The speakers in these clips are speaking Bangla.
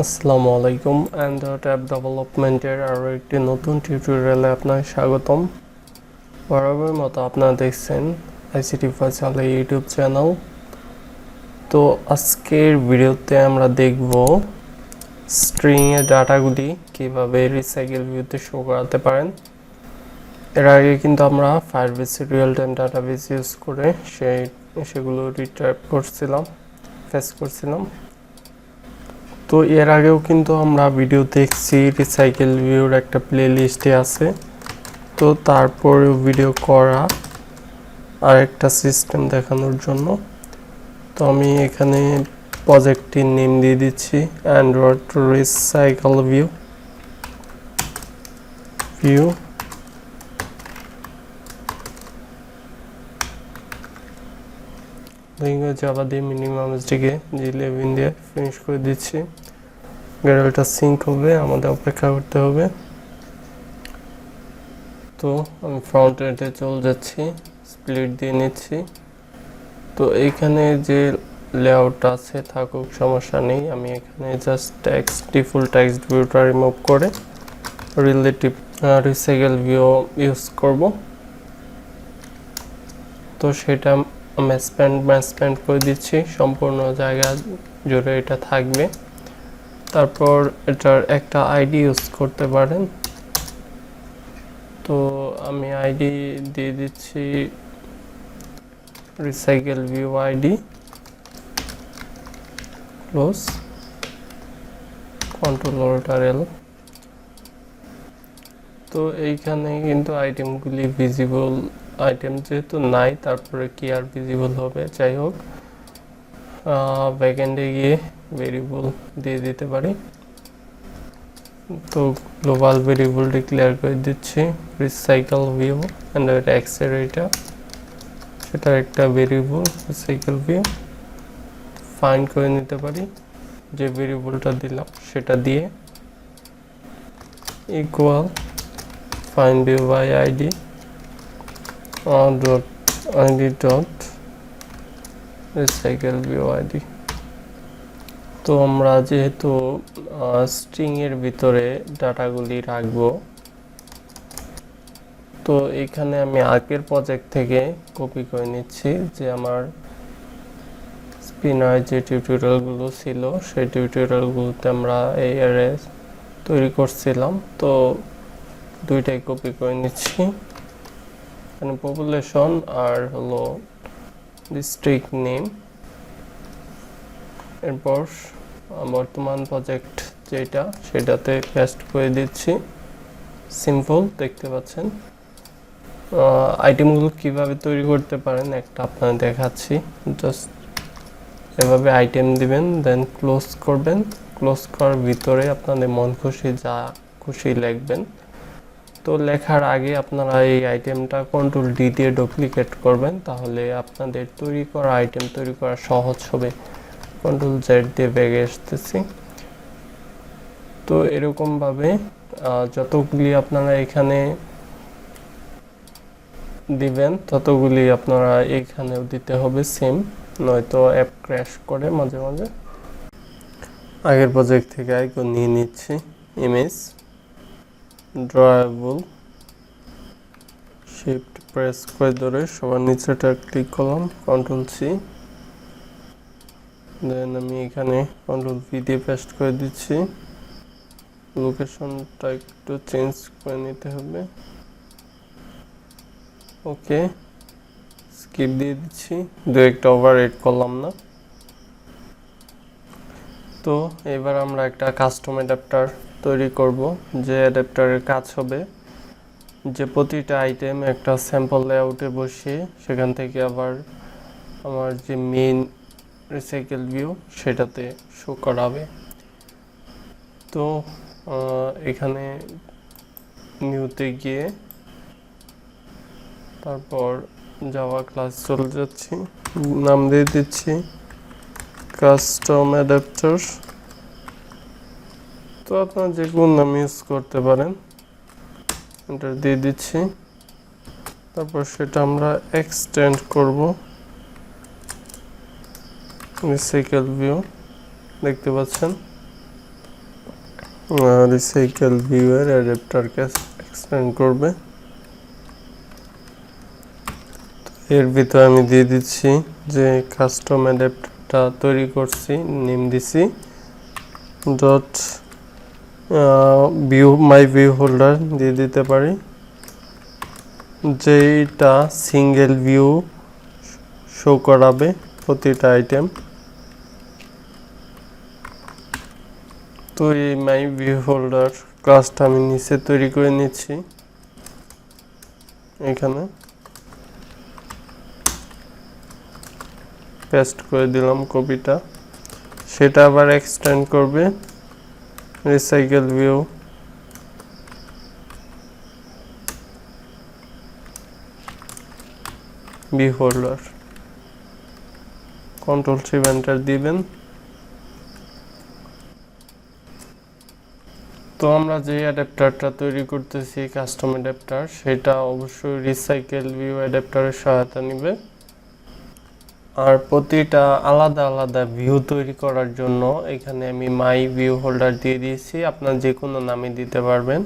আসসালামু আলাইকুম অ্যান্ড্রয়েড অ্যাপ ডেভেলপমেন্টের আরও একটি নতুন টিউটোরিয়ালে আপনাকে স্বাগতম। বরাবরের মতো আপনারা দেখছেন আইসিটি ফয়সালের ইউটিউব চ্যানেল। তো আজকের ভিডিওতে আমরা দেখব স্ট্রিংয়ের ডাটাগুলি কীভাবে রিসাইকেল ভিউতে শো করাতে পারেন। এর আগে কিন্তু আমরা ফায়ারবেসের রিয়েল টাইম ডাটাবেস ইউজ করে সেগুলো ফেস করছিলাম। তো এর আগেও কিন্তু আমরা ভিডিও দেখছি, রিসাইকেল ভিউর একটা প্লে লিস্টে আছে। তো তারপরেও ভিডিও করা আর একটা সিস্টেম দেখানোর জন্য। তো আমি এখানে প্রজেক্টটির নেম দিয়ে দিচ্ছি Android recycle view. Language Java দিয়ে মিনিমাম এসডিকে G11 দিয়ে ফিনিশ করে দিচ্ছি। গ্যারেলটা সিঙ্ক হবে, আমাদের অপেক্ষা করতে হবে। তো আমি ফ্রন্ট এন্ডে চলে যাচ্ছি, স্প্লিট দিয়ে নিচ্ছি। তো এইখানে যে লেআউট আছে থাকুক, সমস্যা নেই। আমি এখানে জাস্ট ডিফল্ট টেক্সট ভিউটা রিমুভ করে রিলেটিভ রিসাইকেল ভিউ ইউজ করব। তো সেটা ম্যাচপ্যান্ড করে দিচ্ছি, সম্পূর্ণ জায়গা জুড়ে এটা থাকবে। তারপর এটার একটা আইডি ইউজ করতে পারেন। তো আমি আইডি দিয়ে দিচ্ছি রিসাইকেল ভিউ আইডি, ক্লোজ, কন্ট্রোল-Alt-L। তো এইখানে কিন্তু আইটেমগুলি ভিজিবল আইটেম যেহেতু নাই, তারপরে কি আর ভিজিবল হবে। যাই হোক, ব্যাকএন্ডে গিয়ে ভেরিয়েবল দিয়ে দিতে পারি। তো গ্লোবাল ভেরিয়েবল ডিক্লেয়ার করে দিচ্ছি রিসাইকেল ভিউ অ্যান্ড্রয়েড এক্সের, সেটা একটা ভেরিয়েবল রিসাইকেল ভিউ। ফাইন্ড করে নিতে পারি যে ভেরিয়েবলটা দিলাম সেটা দিয়ে, equal find view by id dot recycle view id। তো আমরা যেহেতু স্ট্রিং এর ভিতরে ডাটাগুলি রাখবো, তো এখানে আমি আগের প্রজেক্ট থেকে কপি করে নিচ্ছি যে আমার স্পিনার যে টিউটোরিয়ালগুলো ছিল সেই টিউটোরিয়ালগুলোতে আমরা এই অ্যারে তৈরি করছিলাম। তো দুইটাই কপি করে নিচ্ছি, এখানে পপুলেশন আর হলো ডিস্ট্রিক্ট নেম। এরপর বর্তমান প্রজেক্ট যেটা সেটাতে পেস্ট করে দিচ্ছি। সিম্পল, দেখতে পাচ্ছেন। আইটেমগুলো কিভাবে তৈরি করতে পারেন একটা আপনাদের দেখাচ্ছি। জাস্ট এভাবে আইটেম দিবেন, দেন ক্লোজ করবেন। ক্লোজ করার ভিতরে আপনাদের মন খুশি যা খুশি লিখবেন। তো লেখার আগে আপনারা এই আইটেমটা Ctrl+D দিয়ে ডুপ্লিকেট করবেন, তাহলে আপনাদের তৈরি করা আইটেম তৈরি করা সহজ হবে। Ctrl+Z দিয়ে ব্যাগে আসতেছি। তো এরকমভাবে যতগুলি আপনারা এখানে দিবেন ততগুলি আপনারা এখানেও দিতে হবে সেম, নয়তো অ্যাপ ক্র্যাশ করে মাঝে মাঝে। আগের প্রজেক্ট থেকে আইকন নিয়ে নিচ্ছি, ইমেজ, ড্রয়েবল, শিফট প্রেস করে ধরে সবার নিচেটা ক্লিক করলাম, Ctrl+C। দেন আমি এখানে Ctrl+V দিয়ে পেস্ট করে দিচ্ছি। লোকেশনটা একটু চেঞ্জ করে নিতে হবে। ওকে, স্কিপ দিয়ে দিচ্ছি, দু একটা ওভাররাইট করলাম না। তো এবার আমরা একটা কাস্টম অ্যাডাপ্টার তৈরি করব, যে অ্যাডাপ্টারের কাজ হবে যে প্রতিটা আইটেম একটা স্যাম্পল লেআউটে বসিয়ে সেখান থেকে আবার আমার যে মেইন রিসাইকেল ভিউ সেটাতে শো করাবে। তো এখানে নিউতে গিয়ে তারপর জাভা ক্লাস চলে যাচ্ছি, নাম দিয়ে দিচ্ছি কাস্টম অ্যাডাপ্টার। তো আপনারা যে কোনো নাম ইউজ করতে পারেন, এন্টার দিয়ে দিচ্ছি। তারপর সেটা আমরা এক্সটেন্ড করব রিসাইকেল ভিউ, দেখতে পাচ্ছেন। RecyclerView এর অ্যাডাপ্টারকে এক্সটেন্ড করবে। এর ভিতরে আমি দিয়ে দিচ্ছি যে কাস্টম অ্যাডাপ্টারটা তৈরি করছি, নেম দিছি ডট ভিউ মাই ভিউ হোল্ডার দিয়ে দিতে পারি, যেটা সিঙ্গেল ভিউ শো করাবে প্রতিটা আইটেম। তো এই মাই ভিউ হোল্ডার ক্লাসটা আমি নিচে তৈরি করে নিচ্ছি, এখানে পেস্ট করে দিলাম কপিটা। সেটা আবার এক্সটেন্ড করবে RecyclerView ভিউ হোল্ডার, কন্ট্রোল-C এন্টার দিবেন। তো আমরা যে অ্যাডাপ্টারটা তৈরি করতেছি কাস্টম অ্যাডাপ্টার, সেটা অবশ্যই RecyclerView অ্যাডাপ্টারের সহায়তা নেবে। আর প্রতিটা আলাদা আলাদা ভিউ তৈরি করার জন্য এখানে আমি মাই ভিউ হোল্ডার দিয়ে দিয়েছি, আপনার যে কোনো নামে দিতে পারবেন।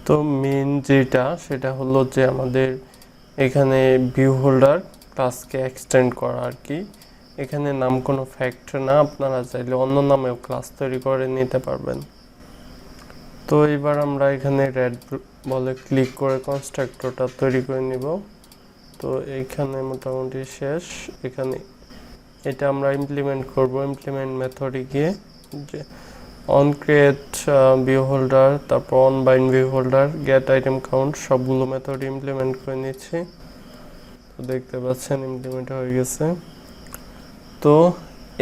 তো মেন যেটা সেটা হলো যে আমাদের এখানে ভিউ হোল্ডার ক্লাসকে এক্সটেন্ড করা আর কি। এখানে নাম কোনো ফ্যাক্টর না, আপনারা চাইলে অন্য নামেও ক্লাস তৈরি করে নিতে পারবেন। তো এবার আমরা এখানে রেড বলে ক্লিক করে কনস্ট্রাক্টরটা তৈরি করে নিব। তো এইখানে মোটামুটি শেষ। এখানে এটা আমরা ইমপ্লিমেন্ট করব। ইমপ্লিমেন্ট মেথডে গিয়ে যে অন ক্রিয়েট ভিউ হোল্ডার, তারপর on bind view holder, gate item count, সবগুলো মেথড ইমপ্লিমেন্ট করে নিচ্ছি। তো দেখতে পাচ্ছেন ইমপ্লিমেন্ট হয়ে গেছে। তো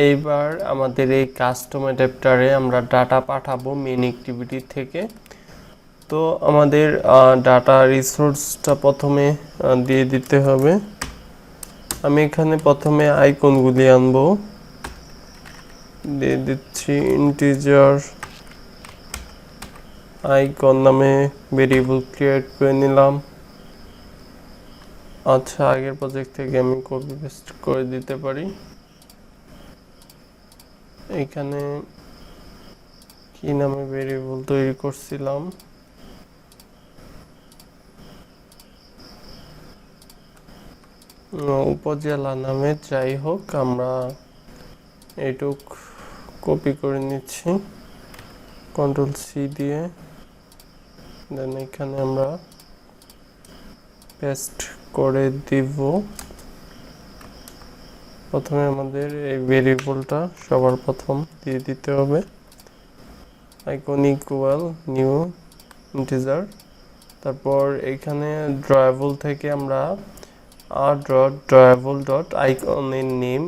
এইবার আমাদের এই কাস্টম অ্যাডাপ্টারে আমরা ডাটা পাঠাবো মেইন অ্যাক্টিভিটি থেকে। তো আমাদের ডাটা রিসোর্সটা প্রথমে দিয়ে দিতে হবে। আমি এখানে প্রথমে আইকনগুলি আনবো, দিয়ে দিচ্ছি ইন্টিজার আইকন নামে ভেরিয়েবল ক্রিয়েট করে নিলাম। আচ্ছা, আগের প্রজেক্ট থেকে আমি কপি পেস্ট করে দিতে পারি। এখানে কি নামে ভেরিয়েবল তৈরি করছিলাম, উপজেলা নামে, যাই হোক আমরা এইটুক কপি করে নিচ্ছি কন্ট্রোল-C দিয়ে। দেন এখানে আমরা পেস্ট করে দিব। প্রথমে আমাদের এই ভেরিয়েবলটা সবার প্রথম দিয়ে দিতে হবে, আইকন ইকুয়াল নিউ ইন্টিজার। তারপর এখানে ড্রয়েবল থেকে আমরা drawable ডট আইকনের নেম,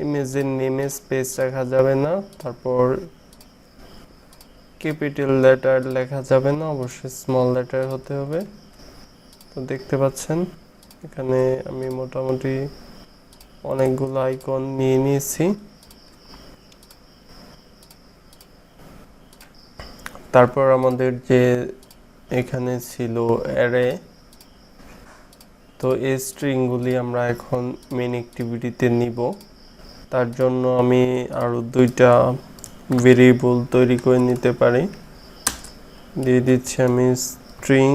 ইমেজের নেমে স্পেস রাখা যাবে না, তারপর ক্যাপিটাল লেটার লেখা যাবে না, অবশ্যই স্মল লেটার হতে হবে। তো দেখতে পাচ্ছেন এখানে আমি মোটামুটি অনেকগুলো আইকন নিয়ে নিয়েছি। তারপর আমাদের যে এখানে ছিল অ্যারে, তো এই স্ট্রিংগুলি আমরা এখন মেইন অ্যাক্টিভিটিতে নিব। তার জন্য আমি আরও দুইটা ভেরিয়েবল তৈরি করে নিতে পারি। দিয়ে দিচ্ছি আমি স্ট্রিং,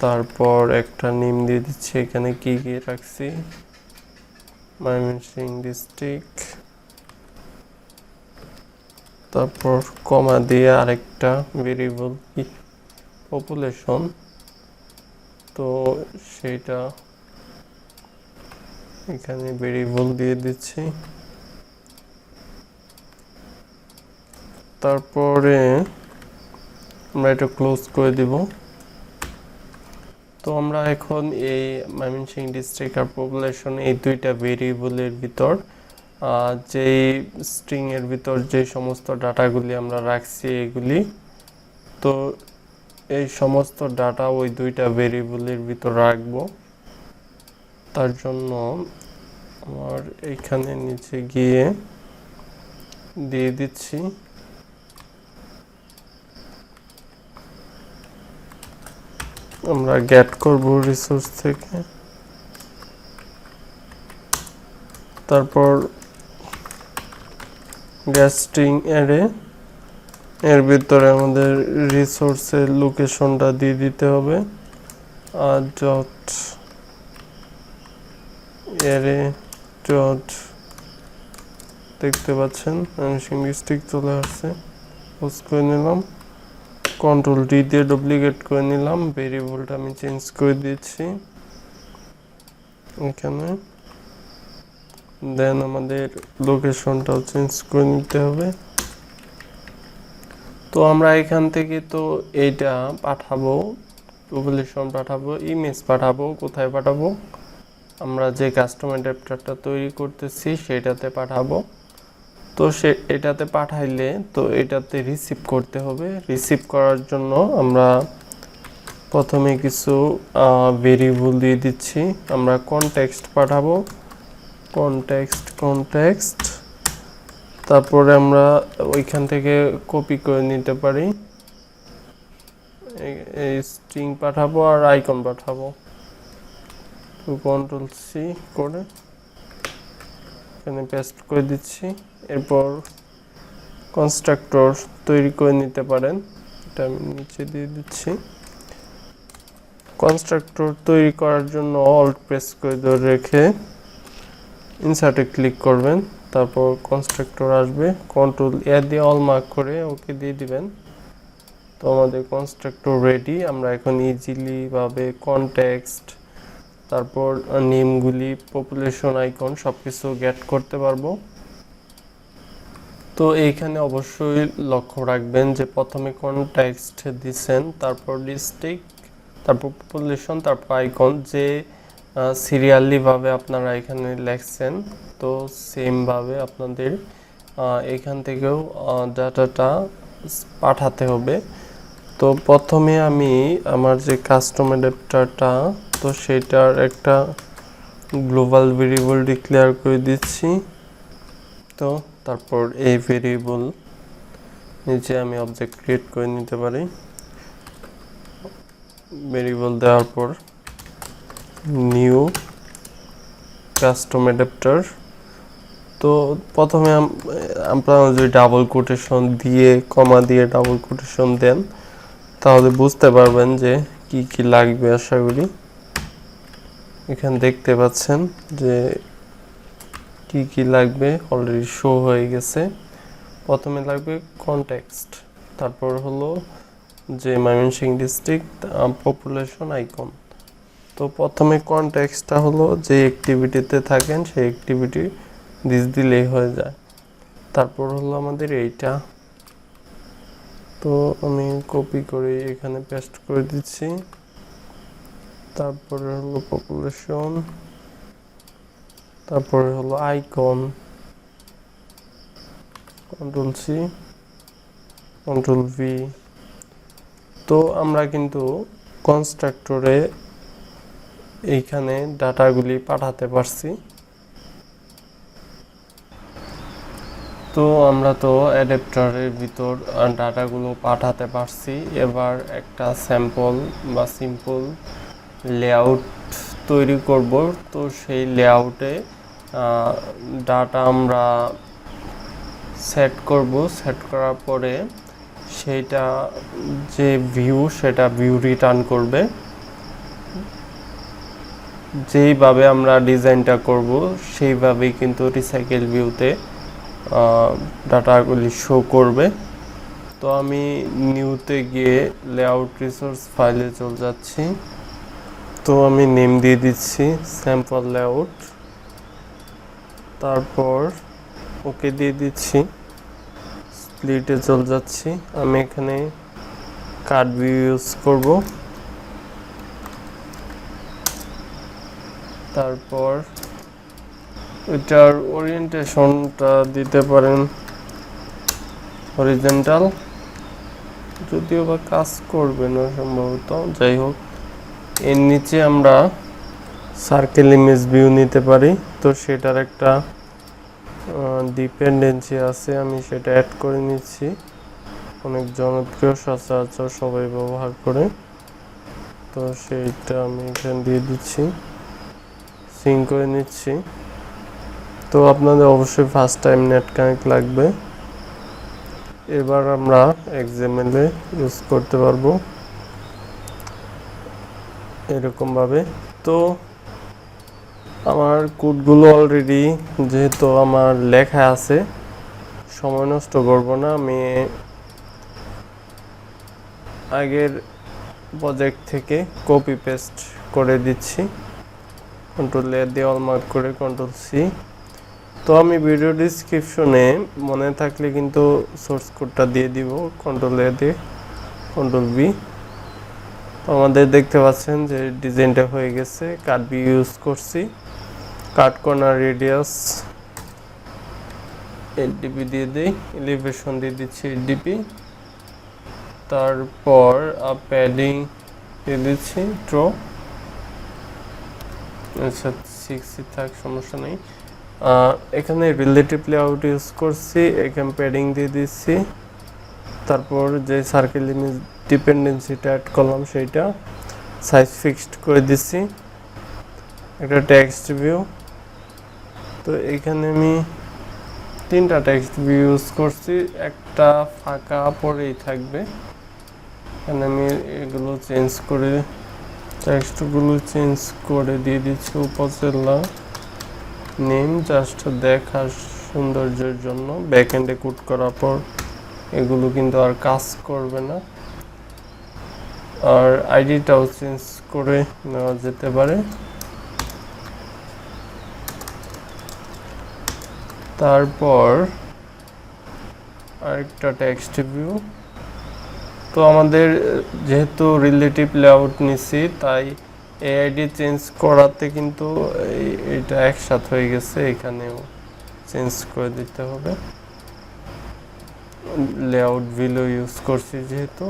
তারপর একটা নেম দিয়ে দিচ্ছি। এখানে কি কি রাখছি, ময়মনসিংহ ডিস্ট্রিক্ট, তারপর কমা দিয়ে আরেকটা ভেরিয়েবল কি পপুলেশন, তো সেটা এখানে ভেরিয়েবল দিয়ে দিচ্ছি। তারপরে আমরা এটা ক্লোজ করে দিব। তো আমরা এখন এই ময়মনসিংহ ডিস্ট্রিক্ট আর পপুলেশন এই দুইটা ভেরিয়েবলের ভিতর যেই স্ট্রিং এর ভিতর যে সমস্ত ডাটাগুলি আমরা রাখছি এগুলি, তো এই সমস্ত ডাটা ওই দুইটা ভেরিয়েবলের ভিতর রাখবো। তার জন্য আমার এইখানে নিচে গিয়ে দিয়ে দিচ্ছি আমরা গেট করব রিসোর্স থেকে, তারপর গ্যাস স্ট্রিং অ্যারে, এর ভিতরে আমাদের রিসোর্সের লোকেশনটা দিয়ে দিতে হবে ডট অ্যারে ডট, দেখতে পাচ্ছেন ডিস্ট্রিক্ট চলে আসছে, পোজ করে নিলাম, কন্ট্রোল ডি দিয়ে ডুপ্লিকেট করে নিলাম, ভেরিয়েবলটা আমি চেঞ্জ করে দিচ্ছি এখানে, দেন আমাদের লোকেশনটাও চেঞ্জ করে নিতে হবে। তো আমরা এখান থেকে তো এইটা পাঠাবো, পপুলেশন পাঠাবো, ইমেজ পাঠাবো, কোথায় পাঠাবো, আমরা যে কাস্টম অ্যাডাপ্টারটা তৈরি করতেছি সেটাতে পাঠাবো। তো এটাতে পাঠাইলে তো এটাতে রিসিভ করতে হবে। রিসিভ করার জন্য আমরা প্রথমে কিছু ভেরিয়েবল দিয়ে দিচ্ছি। আমরা কনটেক্সট পাঠাবো, কনটেক্সট, তারপরে আমরা ওইখান থেকে কপি করে নিতে পারি, এই স্ট্রিং পাঠাবো আর আইকন পাঠাবো। তো কন্ট্রোল সি করে এখানে পেস্ট করে দিচ্ছি। এরপর কনস্ট্রাক্টর তৈরি করে নিতে পারেন, এটা আমি নিচে দিয়ে দিচ্ছি। কনস্ট্রাক্টর তৈরি করার জন্য অল্ট প্রেস করে ধরে রেখে ইনসার্টে ক্লিক করবেন, তারপর কনস্ট্রাক্টর আসবে, কন্ট্রোল এ দিয়ে অল মার্ক করে ওকে দিয়ে দিবেন। তো আমাদের কনস্ট্রাক্টর রেডি। আমরা এখন ইজিলি ভাবে কনটেক্সট, তারপর নেমগুলি, পপুলেশন, আইকন সব কিছু গেট করতে পারবো। তো এইখানে অবশ্যই লক্ষ্য রাখবেন যে প্রথমে কনটেক্সট দিচ্ছেন, তারপর ডিস্ট্রিক্ট, তারপর পপুলেশন, তারপর আইকন, যে সিরিয়ালিভাবে আপনারা এখানে লেখছেন তো সেমভাবে আপনাদের এখান থেকেও ডাটাটা পাঠাতে হবে। তো প্রথমে আমি আমার যে কাস্টম অ্যাডাপ্টারটা, তো সেটার একটা গ্লোবাল ভেরিয়েবল ডিক্লেয়ার করে দিচ্ছি। তো তারপর এই ভেরিয়েবল নিচে আমি অবজেক্ট ক্রিয়েট করে নিতে পারি। ভেরিয়েবল দেওয়ার পর নিউ কাস্টম অ্যাডাপ্টার। তো প্রথমে আপনারা যদি ডাবল কোটেশন দিয়ে, কমা দিয়ে ডাবল কোটেশন দেন তাহলে বুঝতে পারবেন যে কি কি লাগবে। আশা করি এখানে দেখতে পাচ্ছেন যে কি কি লাগবে অলরেডি শো হয়ে গেছে। প্রথমে লাগবে কনটেক্সট, তারপর হলো যে ময়মনসিংহ ডিস্ট্রিক্ট, পপুলেশন, আইকন। তো প্রথমে কনটেক্সটটা হলো যে অ্যাক্টিভিটিতে থাকেন সেই অ্যাক্টিভিটি দিলেই হয়ে যায়। তারপর হলো আমাদের এইটা, তো আমি কপি করে এখানে পেস্ট করে দিচ্ছি। তারপরে হলো পপুলেশন, তারপরে হলো icon, control C, control V. তো আমরা কিন্তু কনস্ট্রাক্টরে এইখানে ডাটাগুলি পাঠাতে পারছি। তো আমরা তো অ্যাডাপ্টারের ভিতর ডাটাগুলো পাঠাতে পারছি। এবার একটা স্যাম্পল বা সিম্পল লেআউট তৈরি করব। তো সেই লেআউটে ডাটা আমরা সেট করব। সেট করার পরে সেইটা যে ভিউ, সেটা ভিউ রিটার্ন করবে। যেইভাবে আমরা ডিজাইনটা করব সেইভাবেই কিন্তু রিসাইকেল ভিউতে ডাটাগুলি শো করবে। তো আমি নিউতে গিয়ে লেআউট রিসোর্স ফাইলে চলে যাচ্ছি। তো আমি নেম দিয়ে দিচ্ছি স্যাম্পল লেআউট, তারপর ওকে দিয়ে দিচ্ছি। স্প্লিটে চলে যাচ্ছি, আমি এখানে কার্ড ভিউ ইউজ করব। তারপর এটার ওরিয়েন্টেশনটা দিতে পারেন হরিজন্টাল, যদিও বা কাজ করবে না সম্ভবত, যাই হোক। এর নিচে আমরা সার্কেল ইমেজ ভিউ নিতে পারি। তো সেটার একটা ডিপেন্ডেন্সি আছে, আমি সেটা অ্যাড করে নিচ্ছি। অনেক জনপ্রিয়, সচরাচর সবাই ব্যবহার করে। তো সেইটা আমি এখানে দিয়ে দিচ্ছি, সিঙ্ক করে নিচ্ছি। তো আপনাদের অবশ্যই ফার্স্ট টাইম নেট কানেক্ট লাগবে। এবার আমরা XML এ ইউজ করতে পারবো এরকম ভাবে। তো আমার কোডগুলো অলরেডি যেহেতু আমার লেখা আছে, সময় নষ্ট করব না, আমি আগের প্রজেক্ট থেকে কপি পেস্ট করে দিচ্ছি, কন্ট্রোল এ দিয়ে অল মার্ক করে কন্ট্রোল সি। তো আমি ভিডিও ডিসক্রিপশনে মনে থাকলে কিন্তু সোর্স কোডটা দিয়ে দিব, কন্ট্রোল এ দিয়ে কন্ট্রোল বি। তো আমাদের দেখতে পাচ্ছেন যে ডিজাইনটা হয়ে গেছে। কাট বি ইউজ করছি, কাট কর্নার রেডিয়াস 8 dp দিয়ে দিই, এলিভেশন দিয়ে দিচ্ছি 8 dp, তারপর প্যাডিং দিয়ে দিচ্ছি ট্রো, আচ্ছা 6 থাক সমস্যা নেই। এখানে রিলেটিভ লেআউট ইউজ করছি, এখানে প্যাডিং দিয়ে দিচ্ছি, তারপর যে সার্কেল ইমেজ ডিপেন্ডেন্সিটা অ্যাড করলাম সেইটা সাইজ ফিক্সড করে দিচ্ছি। একটা টেক্সট ভিউ, তো এখানে আমি 3টা টেক্সট ভিউ ইউজ করছি, একটা ফাঁকা পরেই থাকবে। এখানে আমি এগুলো চেঞ্জ করে টেক্সটগুলো চেঞ্জ করে দিয়ে দিচ্ছি উপজেলা নেম, জাস্ট দেখার সৌন্দর্যের জন্য। ব্যাকএন্ডে কোড করার পর এগুলো কিন্তু আর কাজ করবে না। আর আইডিটাও চেঞ্জ করে নেওয়া যেতে পারে। তারপর আরেকটা টেক্সট ভিউ, তো আমাদের যেহেতু রিলেটিভ লেআউট নিছি তাই এআইডি চেঞ্জ করাতে কিন্তু এটা একসাথে হয়ে গেছে, এখানেও চেঞ্জ করে দিতে হবে। লেআউট ভিলো ইউজ করছি যেহেতু।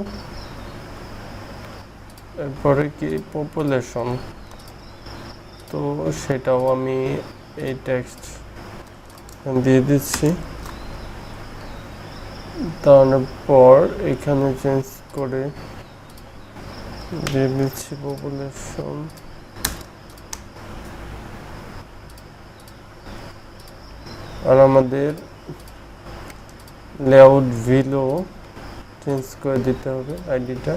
এরপরে কি পপুলেশন, তো সেটাও আমি এই টেক্সট দিয়ে দিচ্ছি। তারপর এখানে চেঞ্জ করে দিয়ে দিচ্ছি পপুলেশন। আর আমাদের লেআউট ভিলো চেঞ্জ করে দিতে হবে আইডিটা।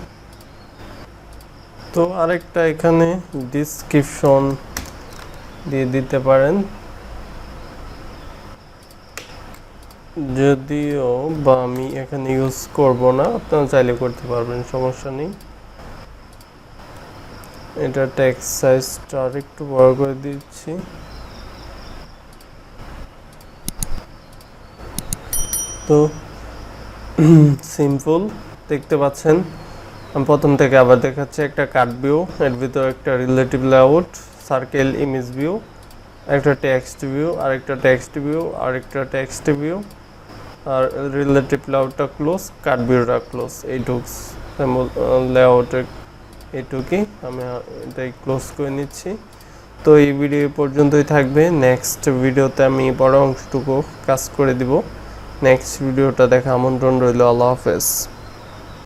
তো আরেকটা এখানে ডিসক্রিপশন দিয়ে দিতে পারেন, যদিও বা আমি এখানে ইউজ করব না, আপনারা চাইলে করতে পারবেন, সমস্যা নেই। এটা টেক্সট সাইজটা আরেকটু বড় করে দিচ্ছি। তো সিম্পল দেখতে পাচ্ছেন। আমি প্রথম থেকে আবার দেখাচ্ছি। একটা কাট ভিউ, এর ভিতরে একটা relative layout, circle image view, একটা টেক্সট ভিউ, আরেকটা টেক্সট ভিউ, আরেকটা টেক্সট ভিউ, আর রিলেটিভ লেআউটটা ক্লোজ, কাট ভিউটা ক্লোজ। এইটুক লেআউটের এইটুকুই, আমি এটাই ক্লোজ করে নিচ্ছি। তো এই ভিডিও পর্যন্তই থাকবে। নেক্সট ভিডিওতে আমি বড় অংশটুকু কাজ করে দিব। নেক্সট ভিডিওটা দেখা আমন্ত্রণ রইল। আল্লাহ হাফেজ।